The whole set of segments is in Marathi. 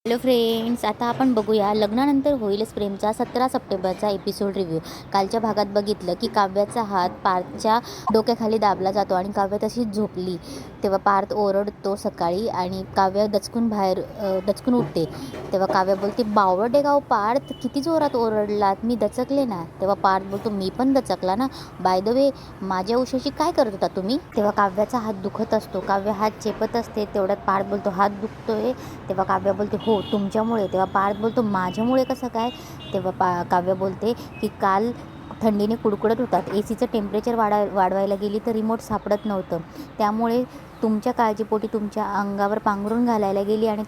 हॅलो फ्रेंड्स, आता आपण बघूया लग्नानंतर होईलच प्रेमचा 17 सप्टेंबरचा एपिसोड रिव्ह्यू. कालच्या भागात बघितलं की काव्याचा हात पार्थच्या डोक्याखाली दाबला जातो आणि काव्य तशीच झोपली. तेव्हा पार्थ ओरडतो सकाळी आणि काव्य दचकून उठते. तेव्हा काव्य बोलते, बावळटे गाव पार्थ, किती जोरात ओरडलात, मी दचकले ना. तेव्हा पार्थ बोलतो, मी पण दचकला ना. बाय द वे, माझ्या उशाशी काय करत होता तुम्ही. तेव्हा काव्याचा हात दुखत असतो. काव्य हात चेपत असते. तेवढ्यात पार्थ बोलतो, हात दुखतोय. तेव्हा काव्य बोलते, हो तुमच्यामुळे. तेव्हा पार्थ बोलतो, माझ्यामुळे कसं काय. तेव्हा काव्य बोलते की काल थंडीने कुडकुडत होतात, एसीचं टेम्परेचर वाढवायला गेली तर रिमोट सापडत नव्हतं, त्यामुळे तुमच्या काळजीपोटी तुमच्या अंगावर पांघरून घालायला गेली आणि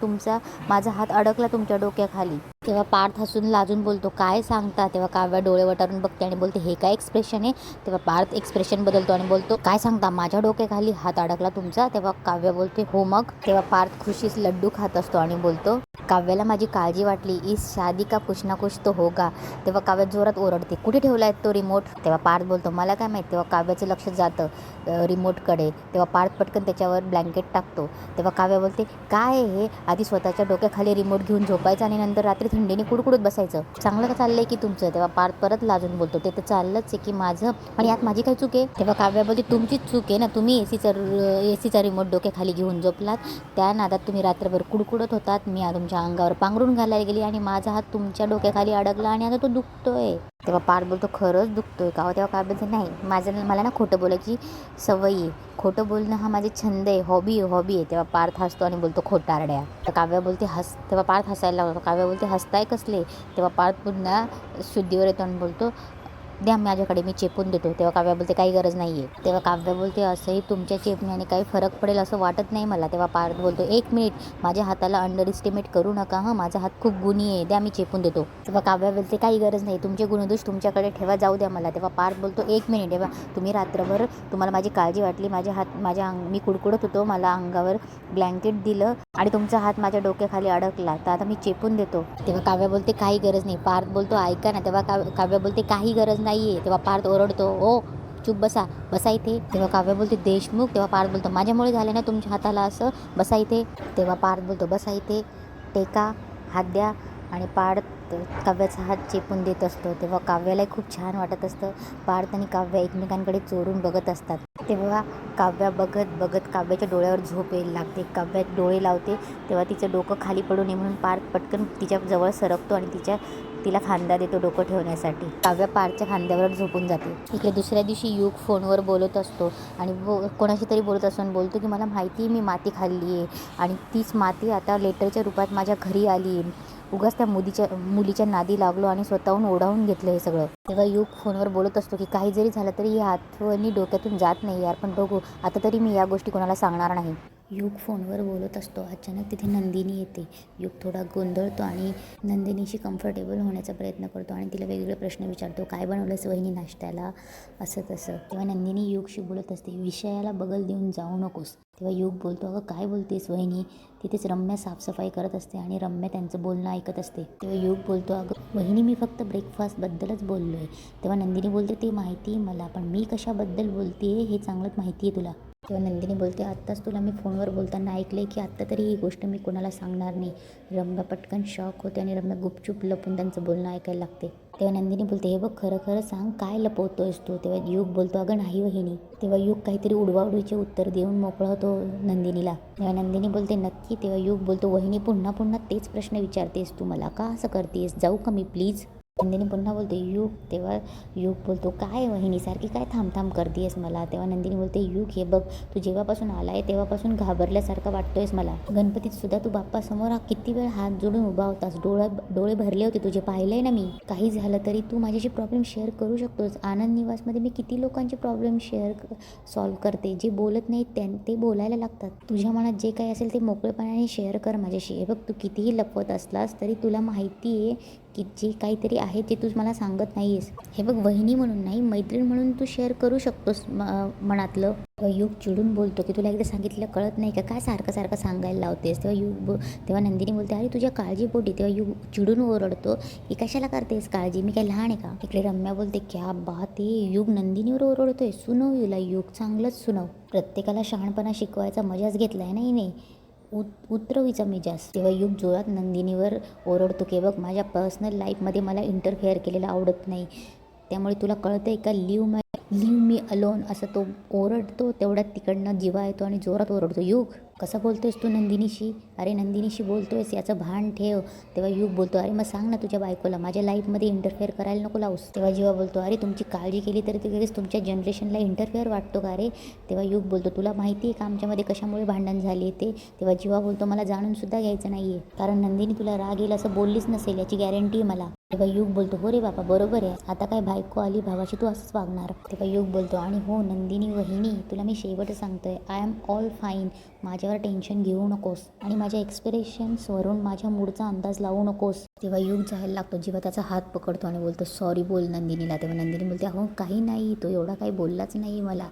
माझा हात अडकला तुमच्या डोक्याखाली. तेव्हा पार्थ हसून लाजून बोलतो, काय सांगता. तेव्हा काव्य डोळे वटारून बघते आणि बोलते, हे काय एक्सप्रेशन आहे. तेव्हा पार्थ एक्सप्रेशन बदलतो आणि बोलतो, काय सांगता, माझ्या डोक्याखाली हात अडकला तुमचा. तेव्हा काव्य बोलते, हो मग. तेव्हा पार्थ खुशीस लड्डू खात असतो आणि बोलतो, काव्याला माझी काळजी वाटली, इस शादी का कुछ ना कुछ तो होगा. तेव्हा काव्य जोरात ओरडते, कुठे ठेवला आहे तो रिमोट. तेव्हा पार्थ बोलतो, मला काय माहीत. तेव्हा काव्याचं लक्ष जातं रिमोटकडे. तेव्हा पार्थ पटकन त्याच्यावर ब्लँकेट टाकतो. तेव्हा काव्य बोलते, काय हे, आधी स्वतःच्या डोक्याखाली रिमोट घेऊन झोपायचं आणि नंतर रात्री थंडीने कुडकुडत बसायचं, चांगलं का चाललंय की तुमचं. तेव्हा पार्थ परत लाजून बोलतो, ते तर चाललंच आहे की माझं, पण यात माझी काय चूक आहे. तेव्हा काव्य बोलते, तुमचीच चूक आहे ना, तुम्ही एसीचा रिमोट डोक्याखाली घेऊन झोपलात, त्या नादात तुम्ही रात्रभर कुडकुडत होतात, मी तुमच्या अंगावर पांघरून घालायला गेली आणि माझा हात तुमच्या डोक्याखाली अडकला आणि आता तो दुखतोय. तेव्हा पार्थ बोलतो, खरंच दुखतोय का. तेव्हा काव्य बोलते, नाही, मला ना खोटं बोलायची सवय आहे, खोटं बोलणं हा माझे छंद आहे, हॉबी आहे. तेव्हा पार्थ हसतो आणि बोलतो, खोटारड्या. तर काव्य बोलते, तेव्हा पार्थ हसायला लागतो. काव्य बोलते, हसताय कसले. तेव्हा पार्थ पुन्हा शुद्धीवर येतो आणि बोलतो, द्या माझ्याकडे, मी चेपून देतो. तेव्हा काव्य बोलते, काही गरज नाही आहे. तेव्हा काव्य बोलते, असंही तुमच्या चेपण्याने काही फरक पडेल असं वाटत नाही मला. तेव्हा पार्थ बोलतो, एक मिनिट, माझ्या हाताला अंडर एस्टिमेट करू नका माझा हात खूप गुणी आहे, द्या मी चेपून देतो. तेव्हा काव्य बोलते, काही गरज नाही, तुमचे गुणदोष तुमच्याकडे ठेवा, जाऊ द्या मला. तेव्हा पार्थ बोलतो, एक मिनिट, तेव्हा तुम्ही रात्रभर तुम्हाला माझी काळजी वाटली, मी कुडकुडत होतो, मला अंगावर ब्लँकेट दिलं आणि तुमचा हात माझ्या डोक्याखाली अडकला, तर आता मी चेपून देतो. तेव्हा काव्य बोलते, काही गरज नाही. पार्थ बोलतो, ऐका ना. तेव्हा काव्य बोलते, काही गरज नाही आहे. तेव्हा पार्थ ओरडतो, ओ चुप बसा इथे. तेव्हा काव्य बोलते, देशमुख. तेव्हा पार्थ बोलतो, माझ्यामुळे झालं ना तुमच्या हाताला असं, बसा इथे. तेव्हा पार्थ बोलतो, बसा इथे, टेका, हात द्या. आणि पार्थ काव्याचा हात चेपून देत असतो. तेव्हा काव्यालाही खूप छान वाटत असतं. पार्थ आणि काव्य एकमेकांकडे चोरून बघत असतात. तेव्हा काव्या बघत काव्याच्या डोळ्यावर झोप यायला लागते. काव्यात डोळे लावते तेव्हा तिचं डोकं खाली पडू नये म्हणून पार्थ पटकन तिच्या जवळ सरकतो आणि तिला खांदा देतो डोकं ठेवण्यासाठी. काव्या पार्थच्या खांद्यावर झोपून जाते. इकडे दुसऱ्या दिवशी युग फोनवर बोलत असतो आणि कोणाशी तरी बोलत असतो आणि बोलतो की मला माहिती आहे मी माती खाल्ली आहे आणि तीच माती आता लेटरच्या रूपात माझ्या घरी आली. उगाच त्या मुलीच्या नादी लागलो आणि स्वतःहून ओढावून घेतलं हे सगळं. तेव्हा युग फोनवर बोलत असतो की काही जरी झालं तरी या आठवणी डोक्यातून जात नाही यार, पण बघू आता तरी मी या गोष्टी कोणाला सांगणार नाही. युग फोनवर बोलत असतो. अचानक तिथे नंदिनी येते. युग थोडा गोंधळतो आणि नंदिनीशी कम्फर्टेबल होण्याचा प्रयत्न करतो आणि तिला वेगवेगळे प्रश्न विचारतो, काय बनवलंस वहिनी नाश्त्याला, असं तसं. तेव्हा नंदिनी युगशी बोलत असते, विषयाला बगल देऊन जाऊ नकोस. तेव्हा युग बोलतो, अगं काय बोलतेस वहिनी. तिथेच रम्या साफसफाई करत असते आणि रम्या त्यांचं बोलणं ऐकत असते. तेव्हा युग बोलतो, अगं वहिनी मी फक्त ब्रेकफास्टबद्दलच बोललो आहे. तेव्हा नंदिनी बोलते, ते माहिती आहे मला, पण मी कशाबद्दल बोलते हे चांगलंच माहिती आहे तुला. तेव्हा नंदिनी बोलते, आत्ताच तुला मी फोनवर बोलताना ऐकलं आहे की आत्ता तरी ही गोष्ट मी कोणाला सांगणार नाही. रम्या पटकन शॉक होते आणि रम्या गुपचूप लपून त्यांचं बोलणं ऐकायला लागते. तेव्हा नंदिनी बोलते, हे बघ खरं खरं सांग, काय लपवतोयस तू. तेव्हा युग बोलतो, अगं नाही वहिनी. तेव्हा युग काहीतरी उडवाउडवीचे उत्तर देऊन मोकळा होतो नंदिनीला. तेव्हा नंदिनी बोलते, नक्की. तेव्हा युग बोलतो, वहिनी पुन्हा पुन्हा तेच प्रश्न विचारतेस तू मला, का असं करतेस, जाऊ का मी प्लीज. नंदिनी पुन्हा बोलते, युग. तेव्हा युग बोलतो, काय वहिनी सारखी काय थांब करतेस मला. तेव्हा नंदिनी बोलते, युग हे बघ, तू जेव्हापासून आलाय तेव्हापासून घाबरल्यासारखं वाटतोयस मला. गणपतीत सुद्धा तू बाप्पासमोर किती वेळ हात जोडून उभा होतास, डोळे भरले होते तुझे, पाहिलंय ना मी. काही झालं तरी तू माझ्याशी प्रॉब्लेम शेअर करू शकतोस. आनंद निवासमध्ये मी किती लोकांचे प्रॉब्लेम सॉल्व्ह करते. जे बोलत नाहीत ते बोलायला लागतात. तुझ्या मनात जे काही असेल ते मोकळेपणाने शेअर कर माझ्याशी. हे बघ, तू कितीही लपवत असलास तरी तुला माहिती आहे की जे काहीतरी आहे ते तू मला सांगत नाही आहेस. हे बघ, वहिनी म्हणून नाही, मैत्रीण म्हणून तू शेअर करू शकतोस मनातलं. युग चिडून बोलतो की तुला एकदा सांगितलं कळत नाही का, काय सारखं सांगायला लावतेस. तेव्हा नंदिनी बोलते, अरे तुझ्या काळजीपोटी. तेव्हा युग चिडून ओरडतो की कशाला करतेस काळजी, मी काय लहान आहे का. इकडे रम्या बोलते, क्या बात आहे, युग नंदिनीवर ओरडतोय, सुनव युला युग, चांगलंच सुनव. प्रत्येकाला शहाणपणा शिकवायचा मजाच घेतलाय नाही. उतरवीचा मिजाज. तेव्हा युग जोरात नंदिनीवर ओरडतो की बघ, माझ्या पर्सनल लाईफमध्ये मला इंटरफेअर केलेलं आवडत नाही, त्यामुळे तुला कळतं आहे का, लिव्ह मी अलोन असं तो ओरडतो. तेवढ्यात तिकडनं जीवा येतो आणि जोरात ओरडतो, युग कसं बोलतोयस तू नंदिनीशी, अरे नंदिनीशी बोलतोयस याचं भान ठेव. तेव्हा युग बोलतो, अरे मग सांग ना तुझ्या बायकोला माझ्या लाईफमध्ये इंटरफेअर करायला नको लावूस. तेव्हा जीवा बोलतो, अरे तुमची काळजी केली तरी लगेच तुमच्या जनरेशनला इंटरफेअर वाटतो का रे. तेव्हा युग बोलतो, तुला माहिती आहे का आमच्यामध्ये कशामुळे भांडण झाले ते. तेव्हा जीवा बोलतो, मला जाणूनसुद्धा घ्यायचं नाही आहे, कारण नंदिनी तुला राग येईल असं बोललीच नसेल याची गॅरंटी आहे मला. तेव्हा युग बोलतो, हो रे बाबा बरोबर आहे, आता काय बायको आली भावाशी तू असंच वागणार. तेव्हा युग बोलतो, आणि हो नंदिनी वहिनी, तुला मी शेवटच सांगतोय, आय एम ऑल फाईन, माझ्यावर टेन्शन घेऊ नकोस आणि माझ्या एक्सप्रेशन्सवरून माझ्या मूडचा अंदाज लावू नकोस. तेव्हा युग जायला लागतो, जेव्हा त्याचा हात पकडतो आणि बोलतो, सॉरी बोल नंदिनीला. तेव्हा नंदिनी बोलते, अहो काही नाही, तो एवढा काही बोललाच नाही मला.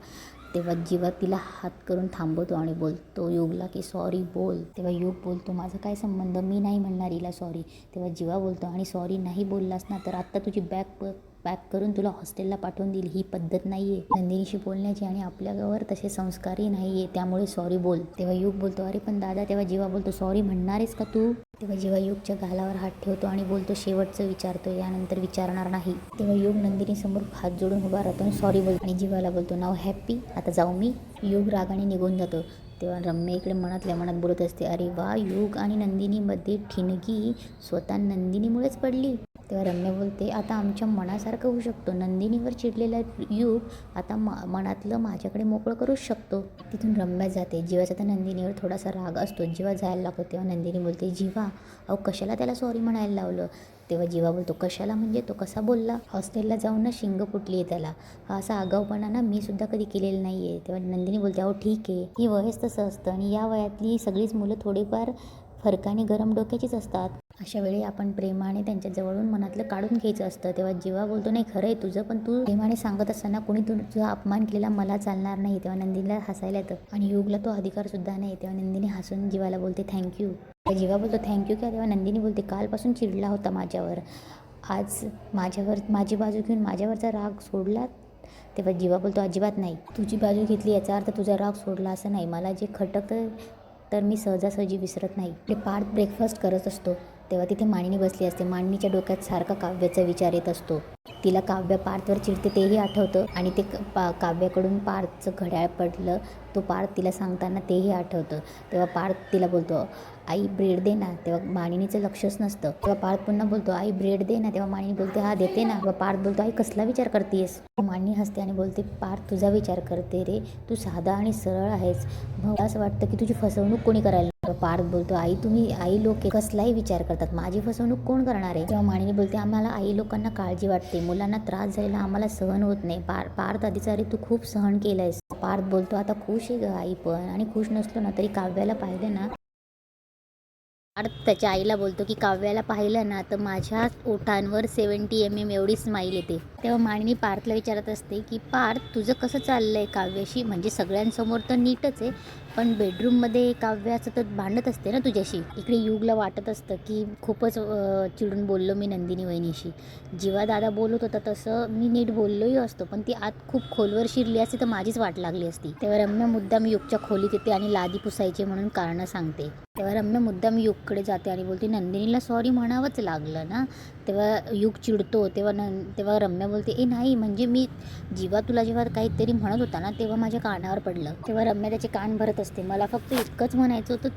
तेव्हा जीवा तिला हात करून थांबवतो आणि बोलतो युगला की सॉरी बोल. तेव्हा युग बोलतो, माझा काय संबंध, मी नाही म्हणणार हिला सॉरी. तेव्हा जीवा बोलतो, आणि सॉरी नाही बोललास ना तर आत्ता तुझी बॅग पॅक करून तुला हॉस्टेलला पाठवून देईल. ही पद्धत नाही आहे नंदिनीशी बोलण्याची आणि आपल्यावर तसे संस्कारही नाही आहे, त्यामुळे सॉरी बोल. तेव्हा युग बोलतो, अरे पण दादा. तेव्हा जीवा बोलतो, सॉरी म्हणणार आहेस का तू. तेव्हा जेव्हा युगच्या गालावर हात ठेवतो आणि बोलतो, शेवटचं विचारतो, यानंतर विचारणार नाही. तेव्हा युग नंदिनीसमोर हात जोडून उभा राहतो आणि सॉरी बोलतो आणि जीवाला बोलतो, नाव हॅप्पी, आता जाऊ मी. युग रागाने निघून जातो. तेव्हा रम्या इकडे मनातल्या मनात बोलत असते, अरे वा, युग आणि नंदिनीमध्ये ठिणगी स्वतः नंदिनीमुळेच पडली. तेव्हा रम्या बोलते, आता आमच्या मनासारखं होऊ शकतो. नंदिनीवर चिडलेला युग आता मनातलं माझ्याकडे मोकळं करूच शकतो. तिथून रम्या जाते. जीवाचा तर नंदिनीवर थोडासा राग असतो. जीवा जायला लागतो तेव्हा नंदिनी बोलते, जीवा अहो कशाला त्याला सॉरी म्हणायला लावलं. तेव्हा जीवा बोलतो, कशाला म्हणजे, तो कसा बोलला, हॉस्टेलला जाऊन ना शिंग फुटली आहे त्याला, हा असा आगाऊपणा ना मी सुद्धा कधी केलेलं नाही आहे. तेव्हा नंदिनी बोलते, अहो ठीक आहे, ही वयच तसं असतं आणि या वयातली सगळीच मुलं थोडीफार फरकाने गरम डोक्याचीच असतात. अशा वेळी आपण प्रेमाने त्यांच्या जवळून मनातलं काढून घ्यायचं असतं. तेव्हा जीवा बोलतो, नाही खरं आहे तुझं, पण तू प्रेमाने सांगत असताना कोणी तुझा अपमान केलेला मला चालणार नाही. तेव्हा नंदिनीला हसायला येतं आणि युगला तो अधिकारसुद्धा नाही. तेव्हा नंदिनी हसून जीवाला बोलते, थँक्यू. जीवा बोलतो, थँक्यू क्या. तेव्हा नंदिनी बोलते, कालपासून चिडला होता माझ्यावर, आज माझी बाजू घेऊन माझ्यावरचा राग सोडला. तेव्हा जीवा बोलतो, अजिबात नाही, तुझी बाजू घेतली याचा अर्थ तुझा राग सोडला असं नाही. मला जे खटकतं तर मी सहजासहजी विसरत नाही. ते पार्थ ब्रेकफास्ट करत असतो तेव्हा तिथे मानिनी बसली असते. मानिनीच्या डोक्यात सारखा काव्याचा विचार येत असतो. तिला काव्य पार्थवर चिडते तेही आठवतं आणि ते काव्याकडून पार्थचं घड्याळ पडलं तो पार्थ तिला सांगताना तेही आठवतं. तेव्हा पार्थ तिला बोलतो, आई ब्रेड दे ना. तेव्हा मानिनीचं लक्षच नसतं. तेव्हा पार्थ पुन्हा बोलतो, आई ब्रेड दे ना. तेव्हा मानिनी बोलते, हा देते ना. तेव्हा पार्थ बोलतो, आई कसला विचार करतेस. मानिनी हसते आणि बोलते, पार्थ तुझा विचार करते रे, तू साधा आणि सरळ आहेस, मला असं वाटतं की तुझी फसवणूक कोणी करायला. पार्थ बोलतो, आई लोक कसलाही विचार करतात, माझी फसवणूक कोण करणार आहे. तेव्हा मानिनी बोलते, आम्हाला आई लोकांना काळजी वाटते, मुलांना त्रास झालेला आम्हाला सहन होत नाही. पार्थ आधीच, अरे तू खूप सहन केलंयस. पार्थ बोलतो, आता खुश आहे ग आई पण, आणि खुश नसलो ना तरी काव्याला पाहिलं ना. पार्थ त्याच्या आईला बोलतो की काव्याला पाहिलं ना तर माझ्या ओठांवर 70 mm एवढी स्माईल येते. तेव्हा मानिनी पार्थला विचारत असते की पार्थ तुझं कसं चाललंय काव्याशी, म्हणजे सगळ्यांसमोर तर नीटच आहे पण बेडरूममध्ये काव्या सतत भांडत असते ना तुझ्याशी. इकडे युगला वाटत असतं की खूपच चिडून बोललो मी नंदिनी वहिनीशी. जेव्हा दादा बोलत होता तसं मी नीट बोललोही असतो, पण ती आत खूप खोलवर शिरली असती तर माझीच वाट लागली असती. तेव्हा रम्या मुद्दाम युगच्या खोलीत येते आणि लादी पुसायची म्हणून कारणं सांगते. तेव्हा रम्या मुद्दाम युगकडे जाते आणि बोलते, नंदिनीला सॉरी म्हणावंच लागलं ना. तेव्हा युग चिडतो. तेव्हा रम्या बोलते, ए नाही म्हणजे मी तुला जेव्हा काहीतरी म्हणत होता ना तेव्हा माझ्या कानावर पडलं. तेव्हा रम्या त्याचे कान भरत असते, मला फक्त इतकंच म्हणायचं होतं,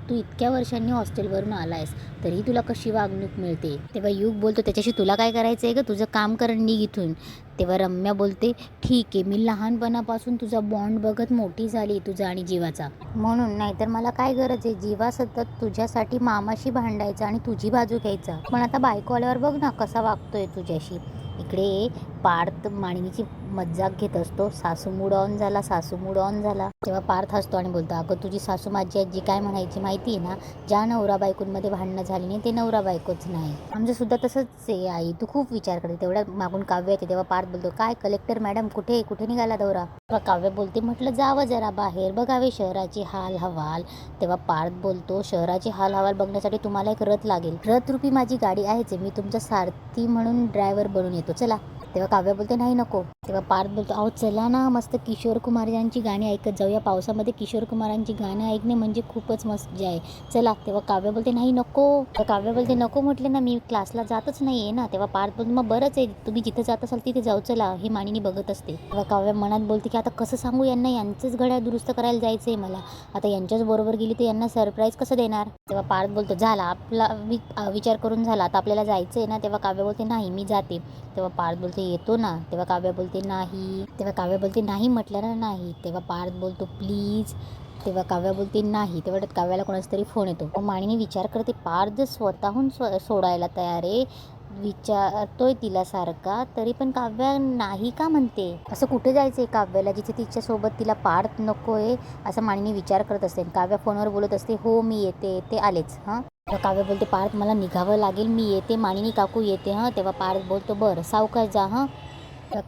तू इतक्या वर्षांनी हॉस्टेलवरून आलायस तरी तुला कशी वागणूक मिळते. तेव्हा युग बोलतो, त्याच्याशी तुला काय करायचं आहे ग, तुझं काम कर, निघ इथून. तेव्हा रम्या बोलते, ठीक आहे, मी लहानपणापासून तुझा बॉन्ड बघत मोठी झाली तुझा आणि जीवाचा, म्हणून, नाहीतर मला काय गरज आहे जीवा सतत तुझ्यासाठी मामाशी भांडायचा आणि तुझी बाजू घ्यायचा. पण आता बायको आल्यावर बघ ना कसा वागतोय तुझ्याशी. इकडे पार्थ मानिनीची मज्जाक घेत असतो, सासू मूड ऑन झाला. तेव्हा पार्थ हसतो आणि बोलतो, अगं तुझी सासू माझी आजी काय म्हणायची माहिती आहे ना, ज्या नवरा बायकोंमध्ये भांडणं झाली नाही ते नवरा बायकोच नाही. आमचं सुद्धा तसंच आहे आई, तू खूप विचार करते. तेवढ्या मागून काव्य येते. तेव्हा पार्थ बोलतो, काय कलेक्टर मॅडम कुठे निघाला दौरा. तेव्हा काव्य बोलते, म्हटलं जावं जरा बाहेर, बघावे शहराची हाल हवाल. तेव्हा पार्थ बोलतो, शहराची हाल हवाल बघण्यासाठी तुम्हाला एक रथ लागेल, रथ रूपी माझी गाडी आहेच, मी तुमचा सारथी म्हणून ड्रायव्हर बनून येतो, चला. तेव्हा काव्या बोलते नाही नको. तेव्हा पार्थ बोलतो अहो चला ना, मस्त किशोर कुमार यांची गाणी ऐकत जाऊया. पावसामध्ये किशोर कुमारांची गाणी ऐकणे म्हणजे खूपच मजा आहे, चला. तेव्हा काव्या बोलते नाही नको. तेव्हा काव्या बोलते नको म्हटले ना, मी क्लासला जातच नाही आहे ना. तेव्हा पार्थ बोलतो मग बरंच आहे, तुम्ही जिथे जात असाल तिथे जाऊ, चला. हे मानिनी बघत असते. तेव्हा काव्या मनात बोलते की आता कसं सांगू यांना, यांचंच घड्याळ दुरुस्त करायला जायचं आहे मला. आता यांच्याच बरोबर गेली तर यांना सरप्राईज कसं देणार. तेव्हा पार्थ बोलतो झाला आपला विचार करून झाला, आता आपल्याला जायचं आहे ना. तेव्हा काव्या बोलते नाही मी जाते. तेव्हा पार्थ बोलते येतो ना. तेव्हा काव्या बोलते नाही. तेव्हा काव्या बोलते नाही म्हटलं ना नाही. तेव्हा पार्थ बोलतो प्लीज. तेव्हा काव्या बोलते नाही. तेव्हा काव्याला कोणाचा तरी फोन येतो. मग मानिनी विचार करते पार्थ जर स्वतःहून सोडायला तयार आहे, विचारतोय तिला सारखा, तरी पण काव्या नाही का म्हणते. असं कुठे जायचं आहे काव्याला जिथे तिच्यासोबत तिला पार्थ नको आहे, असं मानिनी विचार करत असते. काव्या फोनवर बोलत असते हो मी येते, ते आलेच. हां काव्या बोलते पार्थ मला निघावं लागेल, मी येते. मानिनी काकू येते. हां तेव्हा पार्थ बोलतो बरं सावकाश जा. हां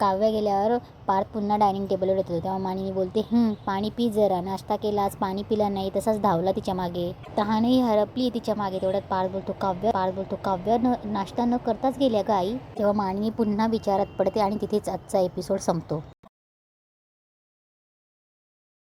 काव्या गेल्यावर पार्थ पुन्हा डायनिंग टेबलवर येतो. तेव्हा मानिनी बोलते पाणी पी जरा, नाश्ता केला आज पाणी पिला नाही. तसाच धावला तिच्या मागे, तहानही हरपली तिच्या मागे. तेवढ्यात पार्थ बोलतो काव्य नाश्ता न करताच गेल्या का आई. तेव्हा मानिनी पुन्हा विचारात पडते आणि तिथेच आजचा एपिसोड संपतो.